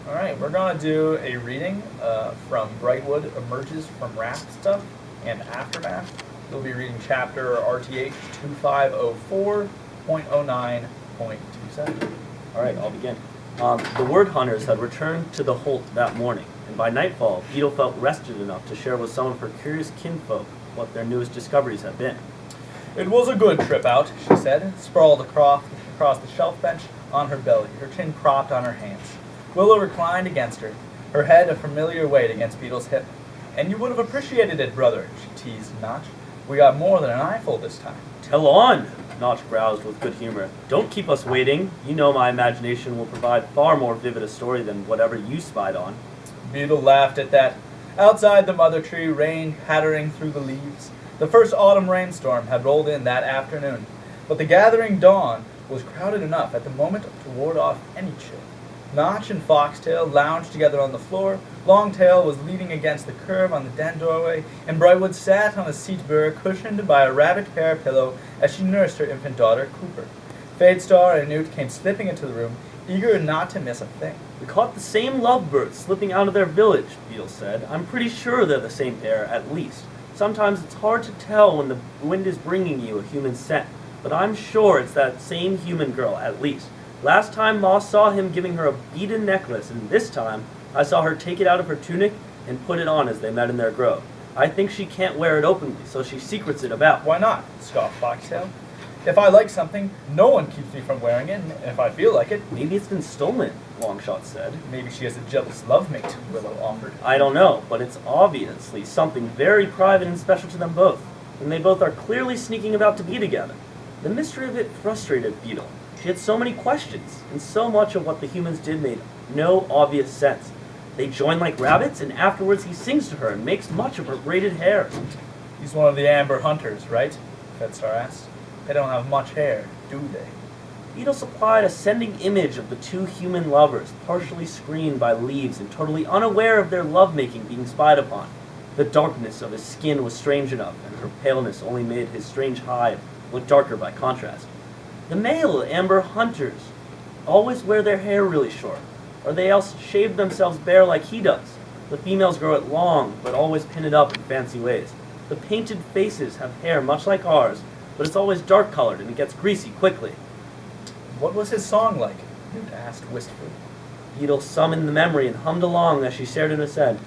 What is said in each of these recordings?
Alright, we're going to do a reading from Brightwood Emerges from Raft Stuff and Aftermath. We'll be reading chapter RTH 2504.09.27. Alright, I'll begin. The word hunters had returned to the Holt that morning, and by nightfall, Beetle felt rested enough to share with some of her curious kinfolk what their newest discoveries had been. It was a good trip out, she said, sprawled across the shelf bench on her belly, her chin propped on her hands. Willow reclined against her, her head a familiar weight against Beetle's hip. And you would have appreciated it, brother, she teased Notch. We got more than an eyeful this time. Tell on, Notch browsed with good humor. Don't keep us waiting. You know my imagination will provide far more vivid a story than whatever you spied on. Beetle laughed at that. Outside the mother tree, rain pattering through the leaves. The first autumn rainstorm had rolled in that afternoon, but the gathering dawn was crowded enough at the moment to ward off any chill. Notch and Foxtail lounged together on the floor, Longtail was leaning against the curve on the den doorway, and Brightwood sat on a seat burr cushioned by a rabbit hair pillow as she nursed her infant daughter, Cooper. Fadestar and Newt came slipping into the room, eager not to miss a thing. We caught the same lovebirds slipping out of their village, Beetle said. I'm pretty sure they're the same pair, at least. Sometimes it's hard to tell when the wind is bringing you a human scent, but I'm sure it's that same human girl, at least. Last time Ma saw him giving her a beaded necklace, and this time I saw her take it out of her tunic and put it on as they met in their grove. I think she can't wear it openly, so she secrets it about. Why not? Scoffed Foxtail. If I like something, no one keeps me from wearing it, and if I feel like it... Maybe it's been stolen, Longshot said. Maybe she has a jealous lovemate, Willow offered. I don't know, but it's obviously something very private and special to them both, and they both are clearly sneaking about to be together. The mystery of it frustrated Beetle. She had so many questions, and so much of what the humans did made no obvious sense. They join like rabbits, and afterwards he sings to her and makes much of her braided hair. He's one of the Amber Hunters, right? Fedstar asked. They don't have much hair, do they? Beetle supplied a sending image of the two human lovers, partially screened by leaves and totally unaware of their lovemaking being spied upon. The darkness of his skin was strange enough, and her paleness only made his strange hide look darker by contrast. The male Amber Hunters always wear their hair really short, or they else shave themselves bare like he does. The females grow it long, but always pin it up in fancy ways. The painted faces have hair much like ours, but it's always dark-colored and it gets greasy quickly. What was his song like? Newt asked wistfully. Beetle summoned the memory and hummed along as she stared at his head.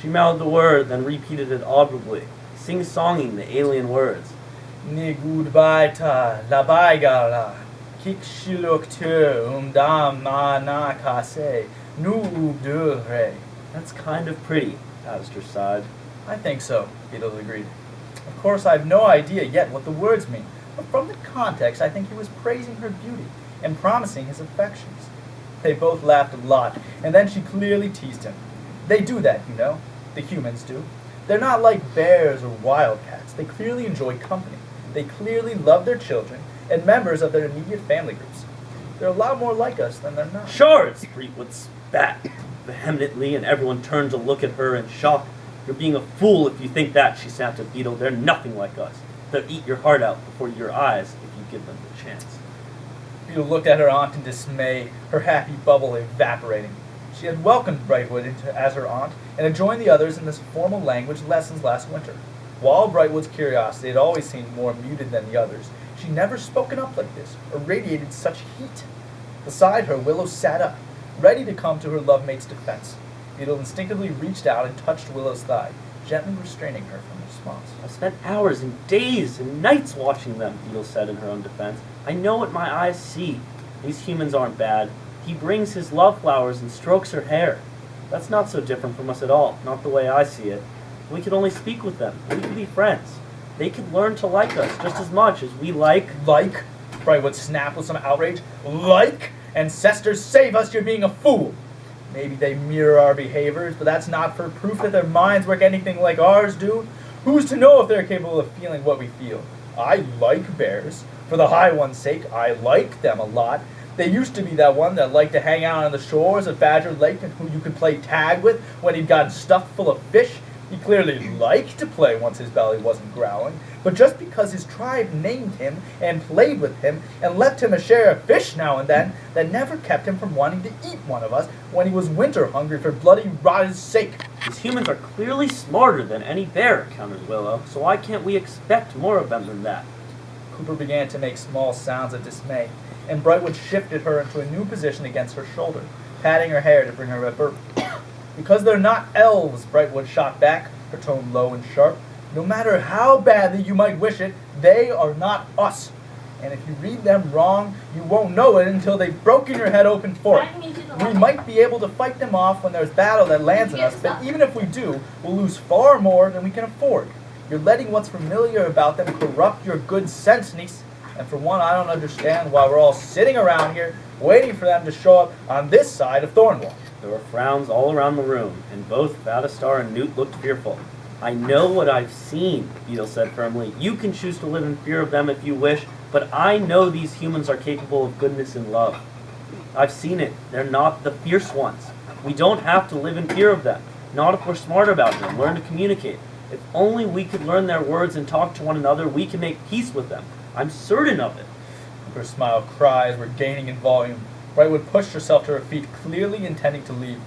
She mouthed the word, then repeated it audibly, sing-songing the alien words. Ni goodbye ta la-ba-ĝal-la, ki-sikil dam na kase, nu-ub-dur-re. That's kind of pretty, Alistair sighed. I think so, Beetle agreed. Of course, I have no idea yet what the words mean, but from the context, I think he was praising her beauty and promising his affections. They both laughed a lot, and then she clearly teased him. They do that, you know. The humans do. They're not like bears or wildcats. They clearly enjoy company. They clearly love their children and members of their immediate family groups. They're a lot more like us than they're not. Sure, Fleetwood spat vehemently, and everyone turned to look at her in shock. You're being a fool if you think that, she snapped at Beetle. They're nothing like us. They'll eat your heart out before your eyes if you give them the chance. Beetle looked at her aunt in dismay, her happy bubble evaporating. She had welcomed Brightwood as her aunt and had joined the others in this formal language lessons last winter. While Brightwood's curiosity had always seemed more muted than the others, she never spoken up like this or radiated such heat. Beside her, Willow sat up, ready to come to her lovemate's defense. Beetle instinctively reached out and touched Willow's thigh, gently restraining her from response. I spent hours and days and nights watching them, Beetle said in her own defense. I know what my eyes see. These humans aren't bad. He brings his love flowers and strokes her hair. That's not so different from us at all, not the way I see it. We could only speak with them. We could be friends. They could learn to like us just as much as we like... Like? Brightwood snapped with some outrage. Like? Ancestors, save us, you're being a fool! Maybe they mirror our behaviors, but that's not for proof that their minds work anything like ours do. Who's to know if they're capable of feeling what we feel? I like bears. For the High One's sake, I like them a lot. They used to be that one that liked to hang out on the shores of Badger Lake and who you could play tag with when he'd gotten stuffed full of fish. He clearly liked to play once his belly wasn't growling, but just because his tribe named him and played with him and left him a share of fish now and then, that never kept him from wanting to eat one of us when he was winter hungry for bloody Rot's sake. These humans are clearly smarter than any bear, countered Willow, so why can't we expect more of them than that? Cooper began to make small sounds of dismay, and Brightwood shifted her into a new position against her shoulder, patting her hair to bring her a burp. Because they're not elves, Brightwood shot back, her tone low and sharp. No matter how badly you might wish it, they are not us. And if you read them wrong, you won't know it until they've broken your head open for it. We might be able to fight them off when there's battle that lands on us, but even if we do, we'll lose far more than we can afford. You're letting what's familiar about them corrupt your good sense, niece. And for one, I don't understand why we're all sitting around here waiting for them to show up on this side of Thornwall. There were frowns all around the room, and both Battlestar and Newt looked fearful. I know what I've seen, Beetle said firmly. You can choose to live in fear of them if you wish, but I know these humans are capable of goodness and love. I've seen it. They're not the fierce ones. We don't have to live in fear of them. Not if we're smart about them, learn to communicate. If only we could learn their words and talk to one another, we can make peace with them. I'm certain of it. Her smile cries were gaining in volume. Brightwood pushed herself to her feet, clearly intending to leave.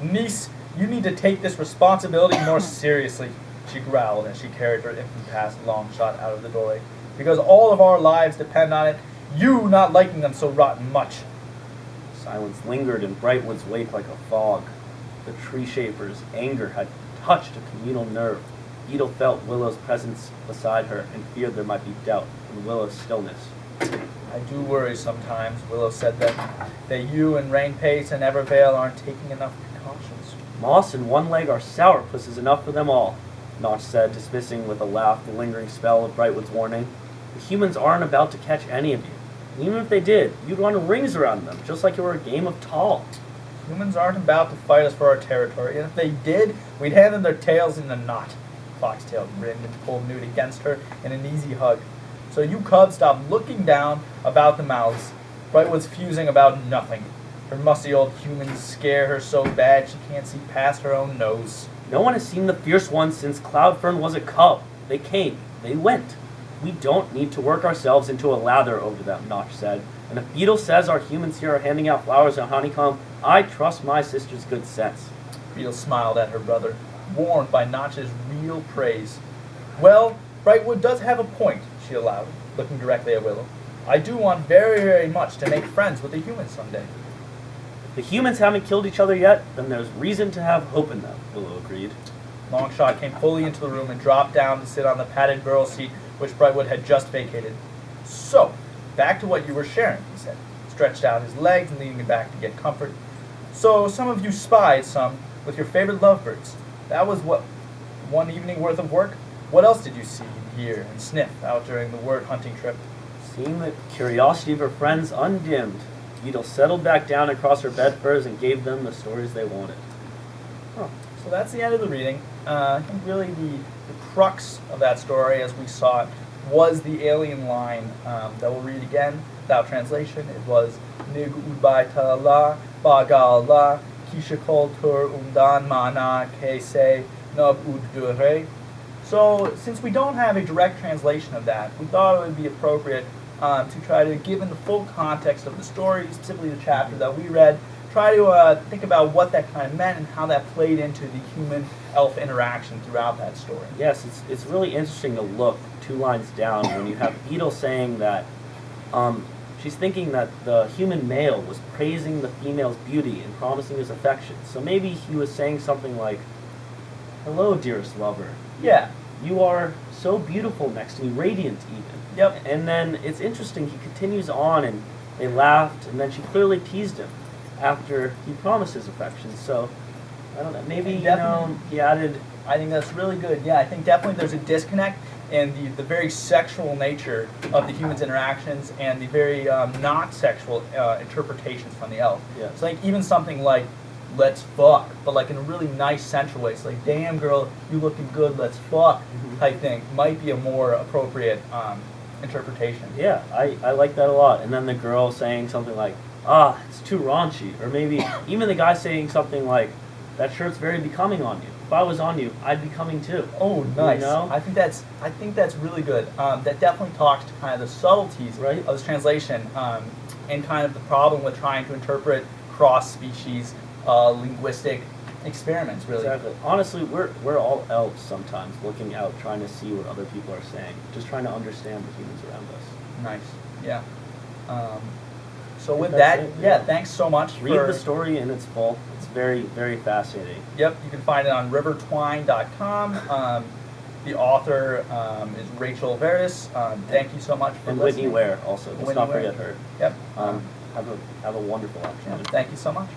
Niece, you need to take this responsibility more seriously, she growled as she carried her infant past Longshot out of the doorway. Because all of our lives depend on it, you not liking them so rotten much. Silence lingered in Brightwood's wake like a fog. The tree shaper's anger had touched a communal nerve. Beetle felt Willow's presence beside her and feared there might be doubt in Willow's stillness. I do worry sometimes, Willow said then, that you and Rainpace and Evervale aren't taking enough precautions. Moss and One Leg are sourpuss is enough for them all, Notch said, dismissing with a laugh the lingering spell of Brightwood's warning. The humans aren't about to catch any of you. And even if they did, you'd run rings around them, just like it were a game of tall. Humans aren't about to fight us for our territory, and if they did, we'd hand them their tails in a knot. Foxtail grinned and pulled Newt against her in an easy hug. So you cubs stop looking down about the mouths. Brightwood's fusing about nothing. Her mussy old humans scare her so bad she can't see past her own nose. No one has seen the fierce ones since Cloudfern was a cub. They came. They went. We don't need to work ourselves into a lather over them, Notch said. And if Beetle says our humans here are handing out flowers and honeycomb, I trust my sister's good sense. Beetle smiled at her brother, warned by Notch's real praise. Well, Brightwood does have a point, she allowed, looking directly at Willow. I do want very, very much to make friends with the humans someday. If the humans haven't killed each other yet, then there's reason to have hope in them, Willow agreed. Longshot came fully into the room and dropped down to sit on the padded girl seat which Brightwood had just vacated. So, back to what you were sharing, he said, stretched out his legs and leaning back to get comfort. So, some of you spied some with your favorite lovebirds. That was what, one evening worth of work? What else did you see, hear, and sniff out during the word hunting trip? Seeing the curiosity of her friends undimmed, Beetle settled back down across her bed furs and gave them the stories they wanted. Huh. So that's the end of the reading. I think really the crux of that story, as we saw it, was the alien line that we'll read again without translation. It was nu-ub-dur-re, la-ba-ĝal-la, ki-sikil mana ke nu-ub-dur-re. So, since we don't have a direct translation of that, we thought it would be appropriate to try to, given the full context of the story, specifically the chapter that we read, try to think about what that kind of meant and how that played into the human-elf interaction throughout that story. Yes, it's really interesting to look 2 lines down when you have Beetle saying that she's thinking that the human male was praising the female's beauty and promising his affection. So maybe he was saying something like, "Hello, dearest lover. Yeah. You are so beautiful next to me, radiant even." Yep. And then it's interesting, he continues on and they laughed, and then she clearly teased him after he promised his affection. So, I don't know, maybe, he added... I think that's really good. Yeah, I think definitely there's a disconnect in the very sexual nature of the humans' interactions and the very not sexual interpretations from the elf. Yeah. So like even something like, let's fuck, but like in a really nice sensual way. It's like, damn girl, you looking good, let's fuck type thing might be a more appropriate interpretation. Yeah, I like that a lot. And then the girl saying something like, it's too raunchy. Or maybe even the guy saying something like, that shirt's very becoming on you. if I was on you, I'd be coming too. Oh, nice. You know? I think that's really good. That definitely talks to kind of the subtleties Right. of this translation, and kind of the problem with trying to interpret cross-species linguistic experiments. Really. Exactly. Honestly, we're all elves sometimes, looking out, trying to see what other people are saying, just trying to understand the humans around us. Nice. Yeah. So with that's that, it, yeah, yeah. thanks so much Read for the story in its full. It's very, very fascinating. Yep, you can find it on rivertwine.com. The author is Rachel Veris. Thank you so much for And listening. Whitney Ware also. Let's Whitney not Ware. forget her. Yep. Have a wonderful afternoon. Thank you so much.